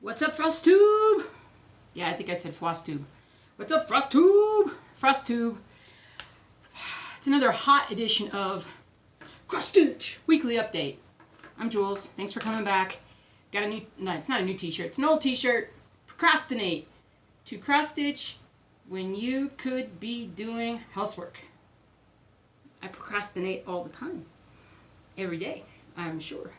What's up, FlossTube? Yeah, I think I said FlossTube. What's up, FlossTube? FlossTube. It's another hot edition of Cross Stitch Weekly Update. I'm Jules. Thanks for coming back. Got a new, no, it's not a new t-shirt. It's an old t-shirt. Procrastinate. To cross stitch when you could be doing housework. I procrastinate all the time. Every day, I'm sure.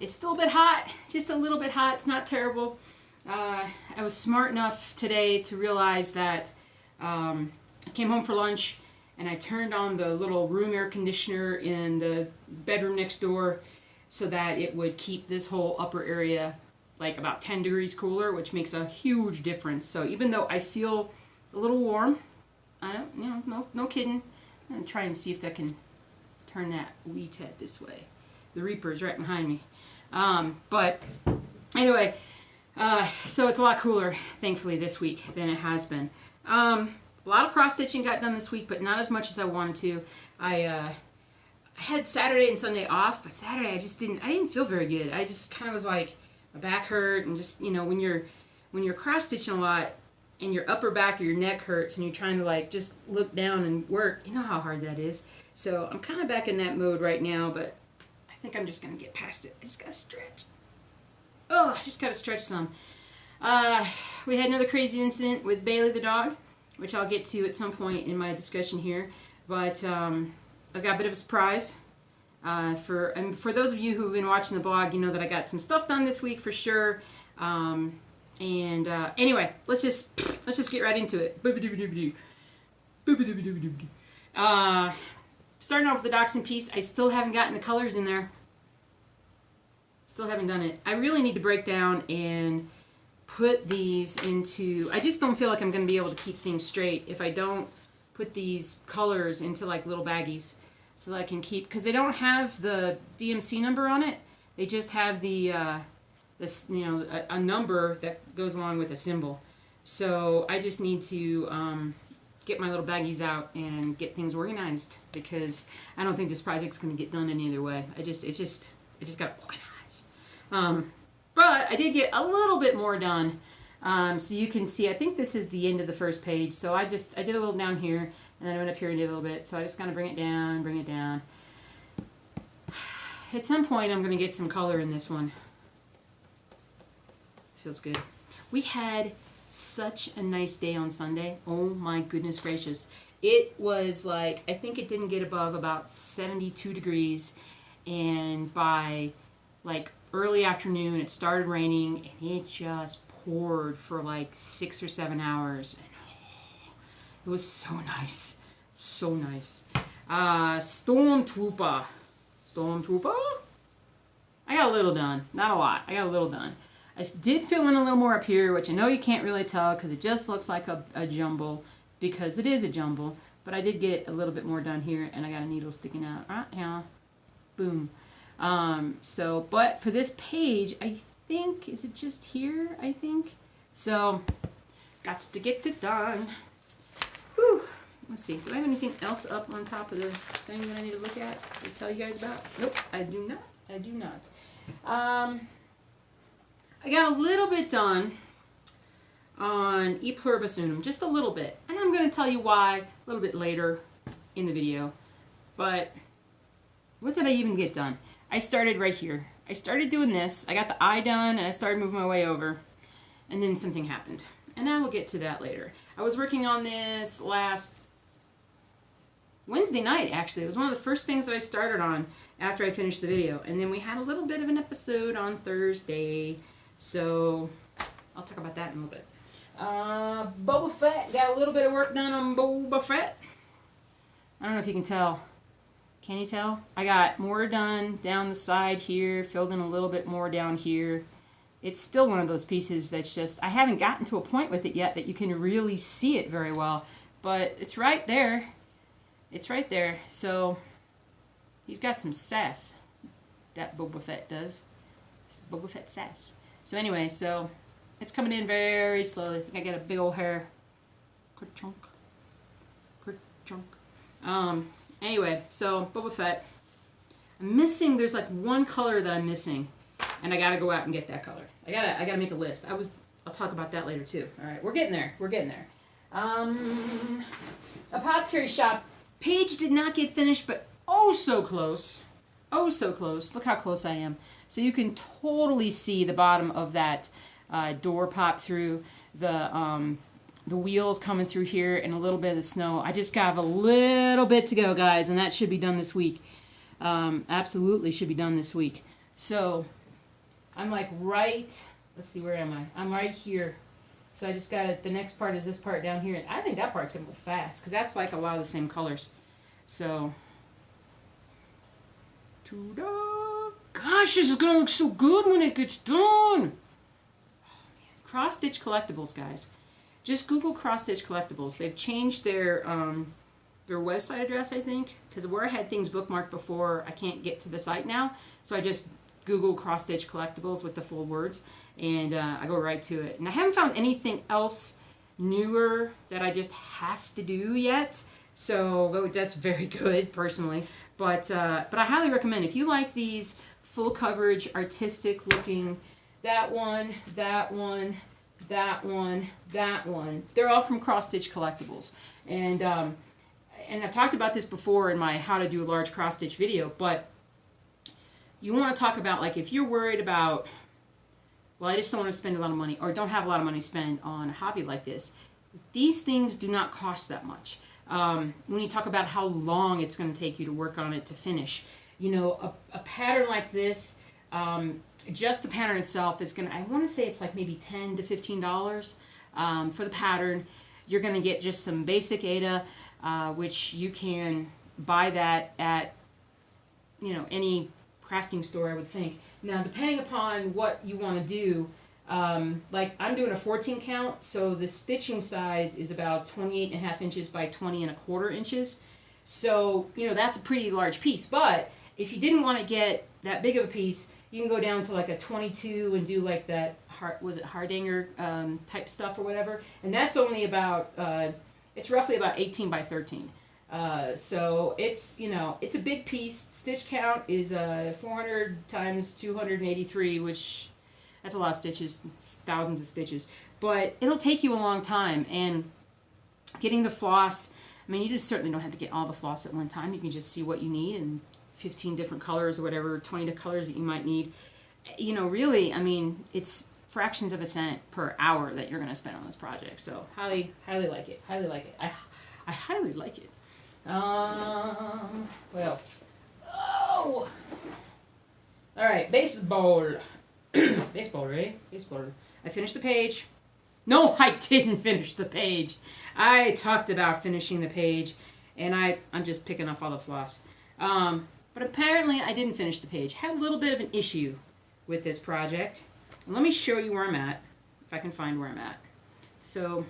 It's still a bit hot, just a little bit hot. It's not terrible. I was smart enough today to realize that I came home for lunch and I turned on the little room air conditioner in the bedroom next door so that it would keep this whole upper area like about 10 degrees cooler, which makes a huge difference. So even though I feel a little warm, I don't, no kidding. I'm gonna try and see if that can turn that wee ted this way. The Reaper's right behind me. But anyway, so it's a lot cooler, thankfully, this week than it has been. A lot of cross-stitching got done this week, but not as much as I wanted to. I had Saturday and Sunday off, but Saturday I didn't feel very good. I just kind of was like, my back hurt, and just, when you're cross-stitching a lot, and your upper back or your neck hurts, and you're trying to like just look down and work, you know how hard that is. So I'm kind of back in that mode right now, but I think I'm just gonna get past it. I just gotta stretch. Oh, I just gotta stretch some. We had another crazy incident with Bailey the dog, which I'll get to at some point in my discussion here. But I got a bit of a surprise. For those of you who've been watching the blog, you know that I got some stuff done this week for sure. Anyway, let's just get right into it. Starting off with the dachshund piece, I still haven't gotten the colors in there. Still haven't done it. I really need to break down and put these into, I just don't feel like I'm going to be able to keep things straight if I don't put these colors into like little baggies so that I can keep, because they don't have the DMC number on it. They just have the a number that goes along with a symbol. So I just need to get my little baggies out and get things organized, because I don't think this project's going to get done any other way. I just got to organize. But I did get a little bit more done. So you can see, I think this is the end of the first page. So I did a little down here, and then I went up here and did a little bit. So I just kind of bring it down. At some point, I'm going to get some color in this one. Feels good. We had such a nice day on Sunday. Oh my goodness gracious. It was like, I think it didn't get above about 72 degrees, and by like early afternoon it started raining, and it just poured for like 6 or 7 hours, and it was so nice. So nice. Stormtrooper. I got a little done. Not a lot. I got a little done. I did fill in a little more up here, which I know you can't really tell because it just looks like a jumble, because it is a jumble. But I did get a little bit more done here, and I got a needle sticking out right now. Boom. But for this page, I think, is it just here, I think? So, got to get it done. Whew. Let's see. Do I have anything else up on top of the thing that I need to look at to tell you guys about? Nope, I do not. I got a little bit done on E Pluribus Unum, just a little bit. And I'm going to tell you why a little bit later in the video. But what did I even get done? I started right here. I started doing this. I got the eye done, and I started moving my way over. And then something happened. And I will get to that later. I was working on this last Wednesday night, actually. It was one of the first things that I started on after I finished the video. And then we had a little bit of an episode on Thursday. So, I'll talk about that in a little bit. Boba Fett. Got a little bit of work done on Boba Fett. I don't know if you can tell. Can you tell? I got more done down the side here. Filled in a little bit more down here. It's still one of those pieces that's just, I haven't gotten to a point with it yet that you can really see it very well. But it's right there. It's right there. So, he's got some sass. That Boba Fett does. It's Boba Fett sass. So anyway, so it's coming in very slowly. I think I got a big old hair. Ker-chunk. Anyway, so Boba Fett. I'm missing, there's like one color that I'm missing. and I gotta go out and get that color. I gotta make a list. I'll talk about that later too. All right, we're getting there. We're getting there. Apothecary Shop page did not get finished, but oh so close. Oh so close. Look how close I am. So you can totally see the bottom of that door pop through, the wheels coming through here, and a little bit of the snow. I just got a little bit to go, guys, and that should be done this week. Absolutely should be done this week. So I'm like right, let's see, where am I? I'm right here. So I just got it. The next part is this part down here. I think that part's going to go fast because that's like a lot of the same colors. So, gosh, this is going to look so good when it gets done. Oh, man. Cross Stitch Collectibles, guys. Just Google Cross Stitch Collectibles. They've changed their website address, I think, because where I had things bookmarked before, I can't get to the site now. So I just Google Cross Stitch Collectibles with the full words, and I go right to it. And I haven't found anything else newer that I just have to do yet, so that's very good personally. But I highly recommend, if you like these full coverage, artistic looking, that one, that one, that one, that one, they're all from Cross Stitch Collectibles. And I've talked about this before in my how to do a large cross stitch video, but you want to talk about, like, if you're worried about, well, I just don't want to spend a lot of money, or don't have a lot of money to spend on a hobby like this, these things do not cost that much. When you talk about how long it's going to take you to work on it to finish, you know, a pattern like this, just the pattern itself is going to, I want to say it's like maybe $10 to $15 for the pattern. You're going to get just some basic Ada, which you can buy that at, you know, any crafting store, I would think. Now, depending upon what you want to do, like I'm doing a 14 count, so the stitching size is about 28.5 inches by 20.25 inches. So, you know, that's a pretty large piece. But if you didn't want to get that big of a piece, you can go down to like a 22 and do like that, Hardanger type stuff or whatever. And that's only about, it's roughly about 18 by 13. So it's, you know, it's a big piece. Stitch count is 400 times 283, which that's a lot of stitches, thousands of stitches. But it'll take you a long time. And getting the floss, I mean, you just certainly don't have to get all the floss at one time. You can just see what you need and 15 different colors or whatever, 20 colors that you might need. You know, really, I mean, it's fractions of a cent per hour that you're going to spend on this project. So highly like it. Highly like it. I highly like it. What else? Oh! Alright, baseball. Baseball, right? Baseball. I finished the page. No, I didn't finish the page. I talked about finishing the page, and I'm just picking off all the floss. But apparently I didn't finish the page. Had a little bit of an issue with this project. Let me show you where I'm at, if I can find where I'm at. So,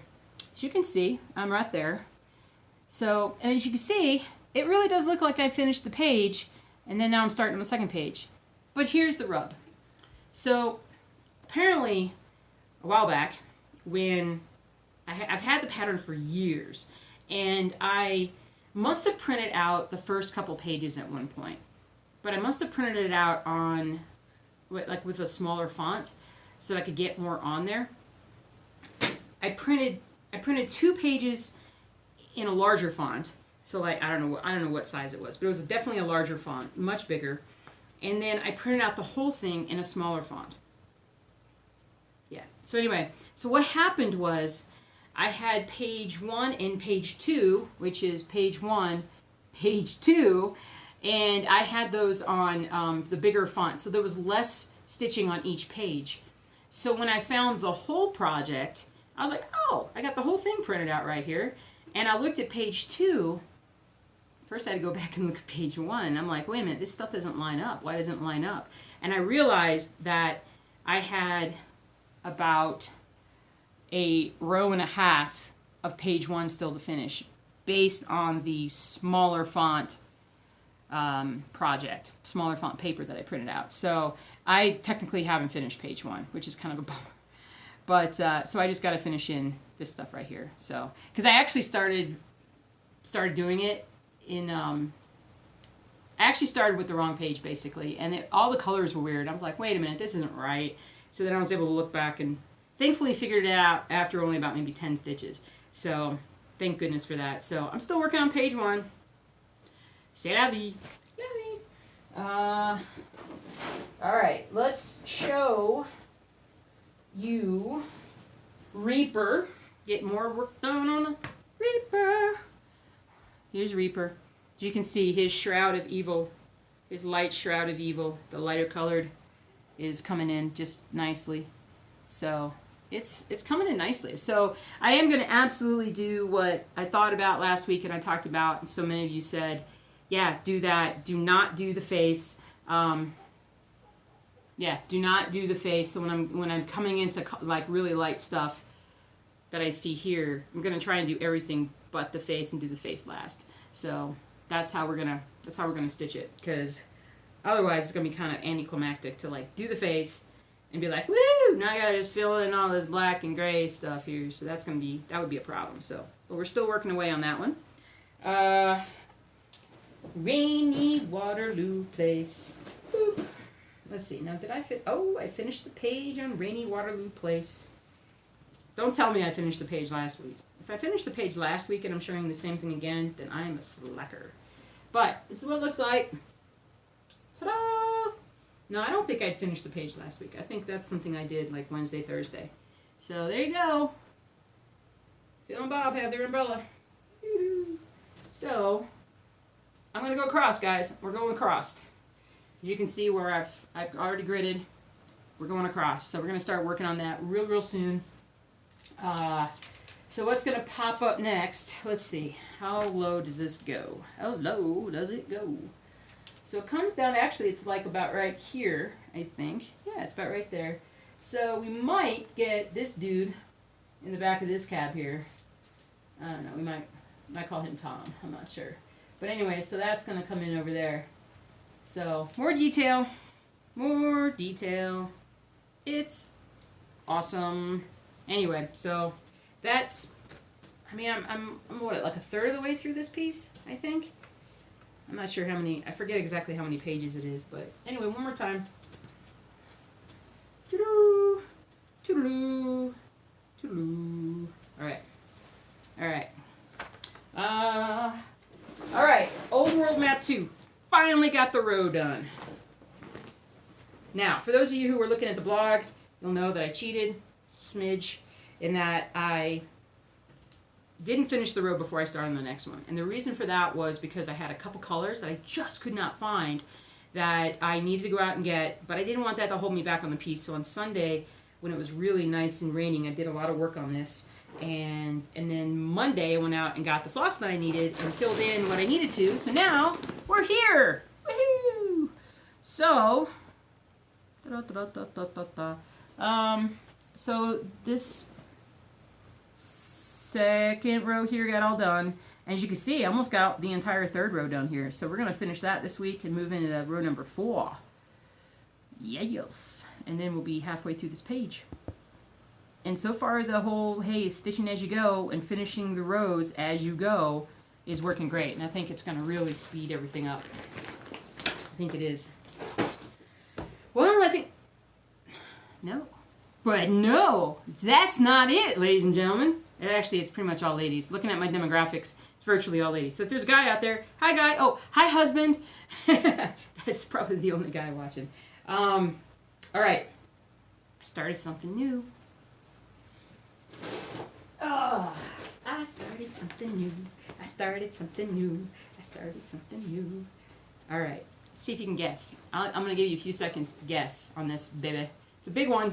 as you can see, I'm right there. So, and as you can see, it really does look like I finished the page, and then now I'm starting on the second page. But here's the rub. So, apparently, a while back, when I've had the pattern for years, and I must have printed out the first couple pages at one point, but I must have printed it out on, like, with a smaller font, so that I could get more on there. I printed 2 pages in a larger font, so like I don't know what size it was, but it was definitely a larger font, much bigger. And then I printed out the whole thing in a smaller font. Yeah. So anyway, so what happened was I had page 1 and page 2, which is page 1, page 2, and I had those on the bigger font, so there was less stitching on each page. So when I found the whole project, I was like, oh, I got the whole thing printed out right here. And I looked at page 2. First I had to go back and look at page 1. I'm like, wait a minute, this stuff doesn't line up. Why doesn't it line up? And I realized that I had about a row and a half of page 1 still to finish based on the smaller font project, smaller font paper that I printed out. So I technically haven't finished page 1, which is kind of a bummer. But, so I just got to finish in this stuff right here. So, because I actually started doing it in, I actually started with the wrong page, basically, and all the colors were weird. I was like, wait a minute, this isn't right. So then I was able to look back and thankfully figured it out after only about maybe 10 stitches. So thank goodness for that. So I'm still working on page 1. C'est la vie. All right, let's show you Reaper. Get more work done on the Reaper. Here's Reaper. As you can see, his Shroud of Evil, his light Shroud of Evil, the lighter colored, is coming in just nicely. So it's coming in nicely. So I am going to absolutely do what I thought about last week and I talked about, and so many of you said, yeah, do that. Do not do the face. Yeah, do not do the face. So when I'm coming into like really light stuff that I see here, I'm going to try and do everything but the face and do the face last. So that's how we're gonna stitch it, because otherwise it's gonna be kind of anticlimactic to like do the face and be like, woo, now I gotta just fill in all this black and gray stuff here. So that would be a problem. So, but we're still working away on that one. Rainy Waterloo Place. Boop. Let's see. Now, did I fit? Oh, I finished the page on Rainy Waterloo Place. Don't tell me I finished the page last week. If I finished the page last week and I'm showing the same thing again, then I am a slacker. But this is what it looks like. Ta-da! No, I don't think I finished the page last week. I think that's something I did like Wednesday, Thursday. So there you go. Phil and Bob have their umbrella. So I'm going to go across, guys. We're going across. As you can see where I've already gridded, we're going across. So we're going to start working on that real soon. So what's going to pop up next? Let's see. How low does this go? How low does it go? So it comes down, actually it's like about right here, I think. Yeah, it's about right there. So we might get this dude in the back of this cab here. I don't know, we might call him Tom. I'm not sure. But anyway, so that's going to come in over there. So more detail. More detail. It's awesome. Anyway, so that's, I mean, I'm what, like a third of the way through this piece, I think. I'm not sure how many, I forget exactly how many pages it is, but anyway, one more time. Toodaloo, toodaloo, toodaloo. Alright. Alright. Alright, Old World Map 2. Finally got the row done. Now, for those of you who were looking at the blog, you'll know that I cheated, smidge, in that I didn't finish the row before I started on the next one. And the reason for that was because I had a couple colors that I just could not find that I needed to go out and get, but I didn't want that to hold me back on the piece. So on Sunday, when it was really nice and raining, I did a lot of work on this. And then Monday, I went out and got the floss that I needed and filled in what I needed to. So now, we're here! Woohoo! So, so this second row here got all done. And as you can see, I almost got the entire third row done here. So we're going to finish that this week and move into row number 4. Yes. And then we'll be halfway through this page. And so far the whole, hey, stitching as you go and finishing the rows as you go is working great. And I think it's going to really speed everything up. I think it is. Well, I think... No. But no, that's not it, ladies and gentlemen. Actually, it's pretty much all ladies. Looking at my demographics, it's virtually all ladies. So if there's a guy out there, hi guy, oh, hi husband. That's probably the only guy watching. All right, I started something new. Oh, I started something new. I started something new. I started something new. All right, let's see if you can guess. I'm going to give you a few seconds to guess on this, baby. It's a big one.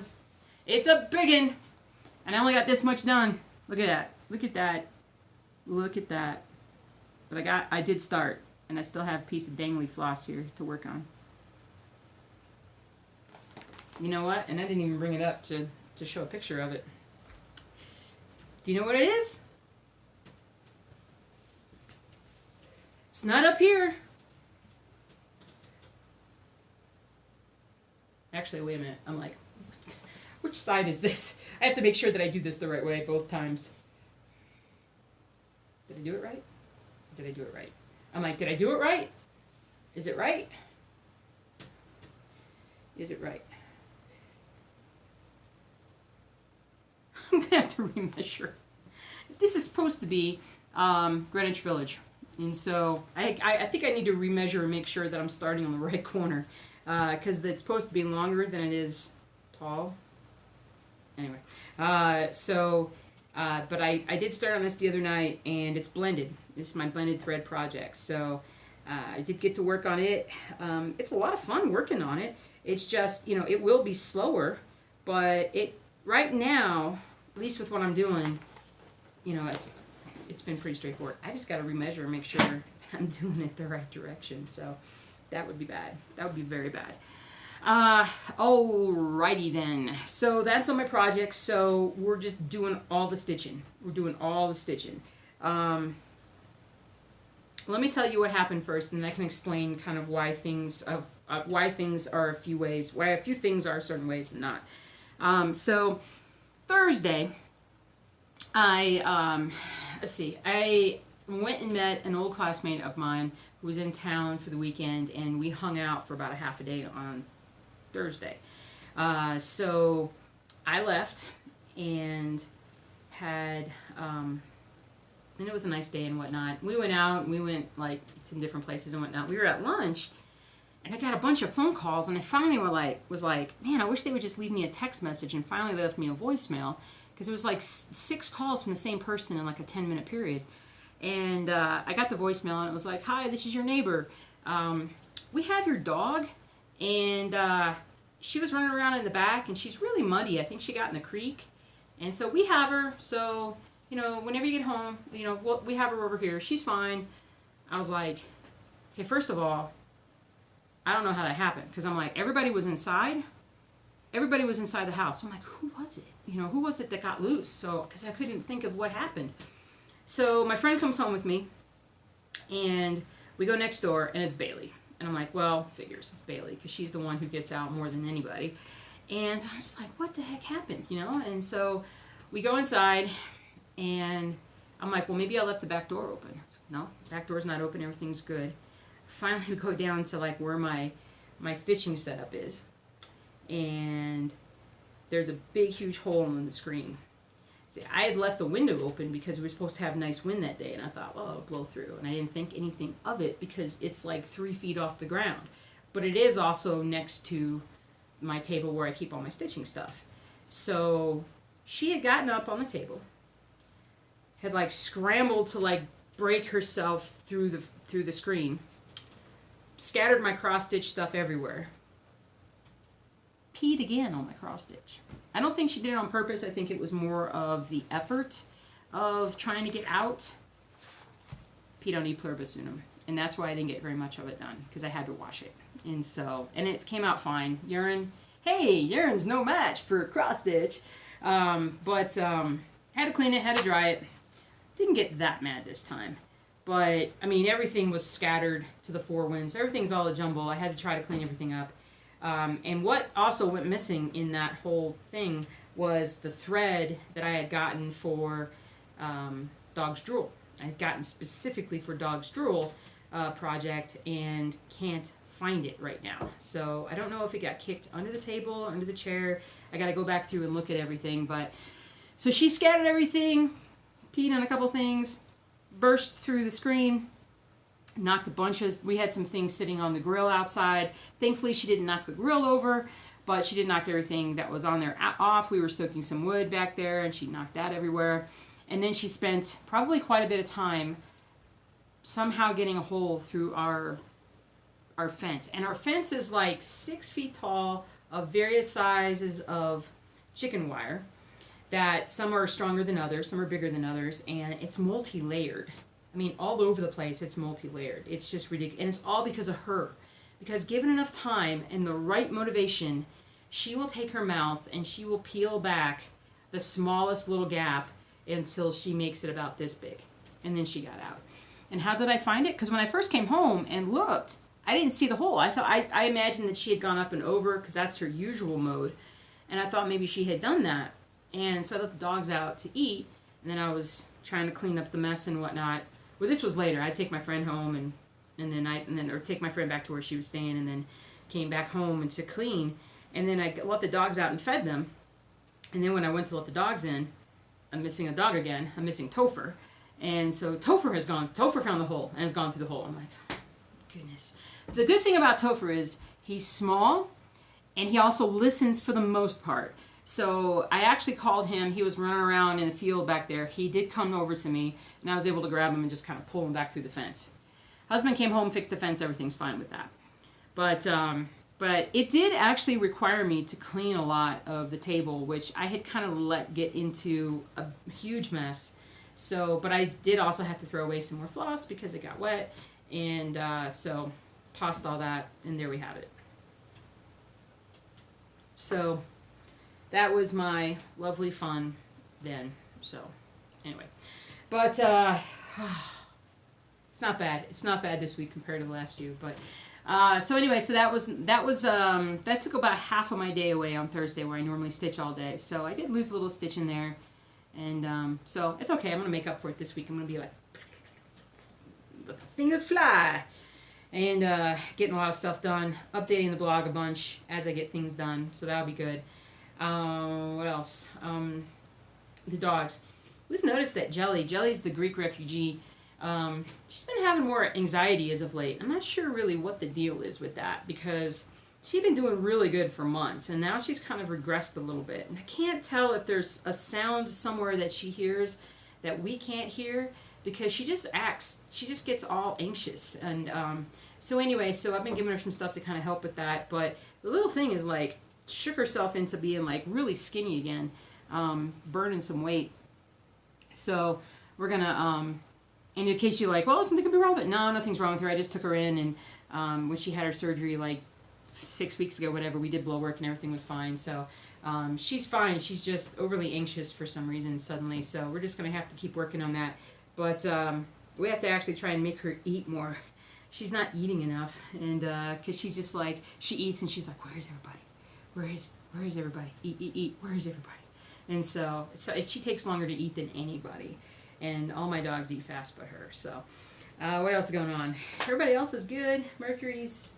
It's a biggin'. And I only got this much done. Look at that. Look at that. Look at that. But I did start. And I still have a piece of dangly floss here to work on. You know what? And I didn't even bring it up to show a picture of it. Do you know what it is? It's not up here. Actually, wait a minute. I'm like, which side is this? I have to make sure that I do this the right way both times. Did I do it right? Did I do it right? I'm like, did I do it right? Is it right? Is it right? I'm going to have to remeasure. This is supposed to be Greenwich Village. And so I think I need to remeasure and make sure that I'm starting on the right corner. Because it's supposed to be longer than it is tall. Anyway. But I did start on this the other night, and it's blended. It's my blended thread project. So I did get to work on it. It's a lot of fun working on it. It's just, you know, it will be slower. But right now, at least with what I'm doing, you know, it's been pretty straightforward. I just got to remeasure and make sure I'm doing it the right direction. So that would be bad. That would be very bad. Alrighty then. So that's on my project. So we're just doing all the stitching. We're doing all the stitching. Let me tell you what happened first, and I can explain kind of why things are a few ways, why a few things are certain ways and not. So Thursday, I went and met an old classmate of mine who was in town for the weekend, and we hung out for about a half a day on Thursday. So I left and had, and it was a nice day and whatnot. We went out, and we went like some different places and whatnot. We were at lunch, and I got a bunch of phone calls, and I finally was like, man, I wish they would just leave me a text message. And finally they left me a voicemail, because it was like 6 calls from the same person in like a 10-minute period. And I got the voicemail, and it was like, hi, this is your neighbor. We have your dog, and she was running around in the back, and she's really muddy. I think she got in the creek. And so we have her. So, you know, whenever you get home, you know, we have her over here. She's fine. I was like, okay, first of all, I don't know how that happened, because I'm like, everybody was inside. Everybody was inside the house. So I'm like, who was it? You know, who was it that got loose? So, because I couldn't think of what happened. So my friend comes home with me, and we go next door, and it's Bailey. And I'm like, well, figures, it's Bailey, because she's the one who gets out more than anybody. And I'm just like, what the heck happened, you know? And so we go inside, and I'm like, well, maybe I left the back door open. No, back door's not open, everything's good. Finally, we go down to like where my stitching setup is, and there's a big, huge hole in the screen. See, I had left the window open because we were supposed to have nice wind that day, and I thought, well, it'll blow through. And I didn't think anything of it because it's like 3 feet off the ground. But it is also next to my table where I keep all my stitching stuff. So she had gotten up on the table, had like scrambled to like break herself through the screen, scattered my cross-stitch stuff everywhere, peed again on my cross-stitch. I don't think she did it on purpose. I think it was more of the effort of trying to get out. Peed on E pluribus unum. And that's why I didn't get very much of it done, because I had to wash it. And so, and it came out fine. Urine, hey, urine's no match for cross-stitch. But had to clean it, had to dry it. Didn't get that mad this time. But, I mean, everything was scattered to the 4 winds. Everything's all a jumble. I had to try to clean everything up. And what also went missing in that whole thing was the thread that I had gotten for Dog's Drool. I had gotten specifically for Dog's Drool project and can't find it right now. So I don't know if it got kicked under the table, under the chair. I got to go back through and look at everything. But so she scattered everything, peed on a couple things, burst through the screen, knocked a bunch of, we had some things sitting on the grill outside. Thankfully she didn't knock the grill over, but she did knock everything that was on there off. We were soaking some wood back there, and she knocked that everywhere. And then she spent probably quite a bit of time somehow getting a hole through our fence. And our fence is like 6 feet tall, of various sizes of chicken wire, that some are stronger than others, some are bigger than others, and it's multi-layered. I mean, all over the place, it's multi-layered. It's just ridiculous. And it's all because of her. Because given enough time and the right motivation, she will take her mouth and she will peel back the smallest little gap until she makes it about this big. And then she got out. And how did I find it? Because when I first came home and looked, I didn't see the hole. I imagined that she had gone up and over, because that's her usual mode. And I thought maybe she had done that. And so I let the dogs out to eat. And then I was trying to clean up the mess and whatnot. Well, this was later. I'd take my friend home, and or take my friend back to where she was staying, and then came back home and to clean. And then I let the dogs out and fed them. And then when I went to let the dogs in, I'm missing a dog again. I'm missing Topher. And so Topher found the hole and has gone through the hole. I'm like, goodness. The good thing about Topher is he's small and he also listens for the most part. So I actually called him. He was running around in the field back there. He did come over to me, and I was able to grab him and just kind of pull him back through the fence. Husband came home, fixed the fence. Everything's fine with that. But it did actually require me to clean a lot of the table, which I had kind of let get into a huge mess. So, but I did also have to throw away some more floss because it got wet. And so tossed all that, and there we have it. So that was my lovely fun then. So anyway, but it's not bad. It's not bad this week compared to the last few. But so anyway, so that took about half of my day away on Thursday, where I normally stitch all day. So I did lose a little stitch in there, and so it's okay. I'm gonna make up for it this week. I'm gonna be like, the fingers fly, and getting a lot of stuff done, updating the blog a bunch as I get things done. So that'll be good. What else? The dogs. We've noticed that Jelly's the Greek refugee. She's been having more anxiety as of late. I'm not sure really what the deal is with that, because she'd been doing really good for months, and now she's kind of regressed a little bit. And I can't tell if there's a sound somewhere that she hears that we can't hear, because she just gets all anxious. And so anyway, so I've been giving her some stuff to kind of help with that. But the little thing is, like, shook herself into being like really skinny again, burning some weight. So we're gonna and in case you're like, well, something could be wrong, but no, nothing's wrong with her. I just took her in, and when she had her surgery like 6 weeks ago, whatever, we did blood work and everything was fine. So she's fine. She's just overly anxious for some reason suddenly. So we're just gonna have to keep working on that. But we have to actually try and make her eat more. She's not eating enough, and because she's just like, she eats and she's like, where's everybody? Where is everybody? Eat. Where is everybody? And so she takes longer to eat than anybody. And all my dogs eat fast but her. So what else is going on? Everybody else is good. Mercury's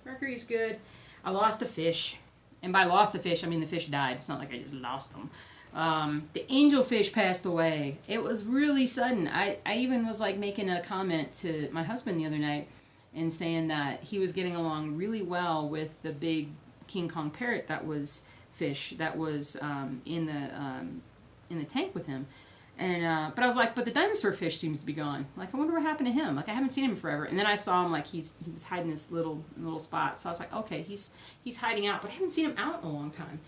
good. I lost a fish. And by lost a fish, I mean the fish died. It's not like I just lost them. The angelfish passed away. It was really sudden. I even was like making a comment to my husband the other night and saying that he was getting along really well with the big King Kong parrot that was in the tank with him. And but I was like, but the dinosaur fish seems to be gone. Like, I wonder what happened to him. Like, I haven't seen him forever. And then I saw him, like, he was hiding this little spot. So I was like, okay, he's hiding out, but I haven't seen him out in a long time.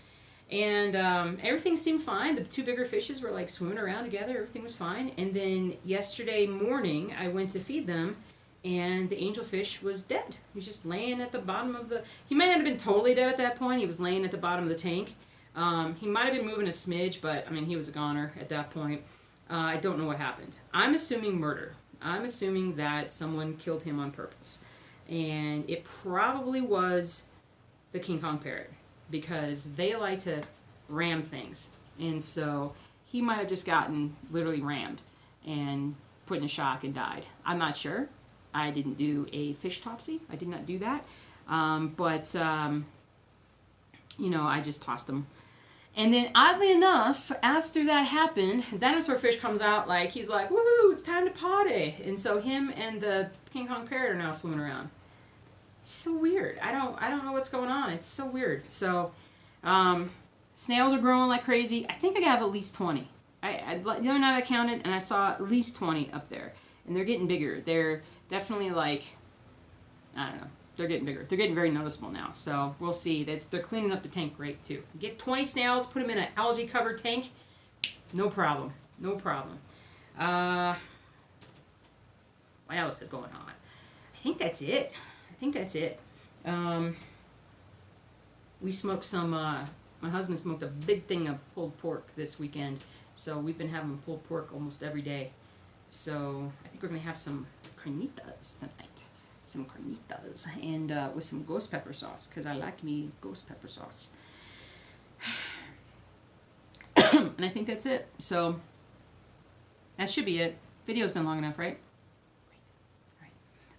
And everything seemed fine. The two bigger fishes were like swimming around together. Everything was fine. And then yesterday morning, I went to feed them, and the angelfish was dead. He was just laying at the bottom of the... He might not have been totally dead at that point. He was laying at the bottom of the tank. He might have been moving a smidge, but, I mean, he was a goner at that point. I don't know what happened. I'm assuming murder. I'm assuming that someone killed him on purpose. And it probably was the King Kong parrot, because they like to ram things. And so he might have just gotten literally rammed and put in a shock and died. I'm not sure. I didn't do a fish topsy. I did not do that. But I just tossed him. And then, oddly enough, after that happened, dinosaur fish comes out like, he's like, woohoo, it's time to potty. And so him and the King Kong parrot are now swimming around. It's so weird. I don't know what's going on. It's so weird. So, snails are growing like crazy. I think I have at least 20. The other night I counted, and I saw at least 20 up there. And they're getting bigger. They're definitely like, I don't know. They're getting bigger. They're getting very noticeable now. So we'll see. They're cleaning up the tank great too. Get 20 snails, put them in an algae-covered tank. No problem. No problem. What else is going on? I think that's it. We smoked some, my husband smoked a big thing of pulled pork this weekend. So we've been having pulled pork almost every day. So I think we're going to have some carnitas tonight. Some carnitas and with some ghost pepper sauce, because I like me ghost pepper sauce. And I think that's it. So that should be it. Video's been long enough, right? Great.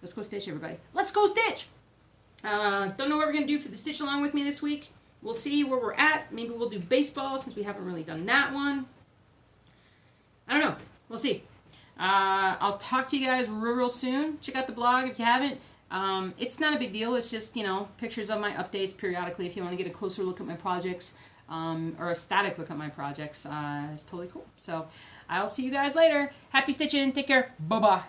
Let's go stitch, everybody. Let's go stitch! Don't know what we're going to do for the stitch along with me this week. We'll see where we're at. Maybe we'll do baseball since we haven't really done that one. I don't know. We'll see. I'll talk to you guys real soon. Check out the blog if you haven't. It's not a big deal. It's just, you know, pictures of my updates periodically if you want to get a closer look at my projects or a static look at my projects. It's totally cool. So I'll see you guys later. Happy stitching. Take care. Bye-bye.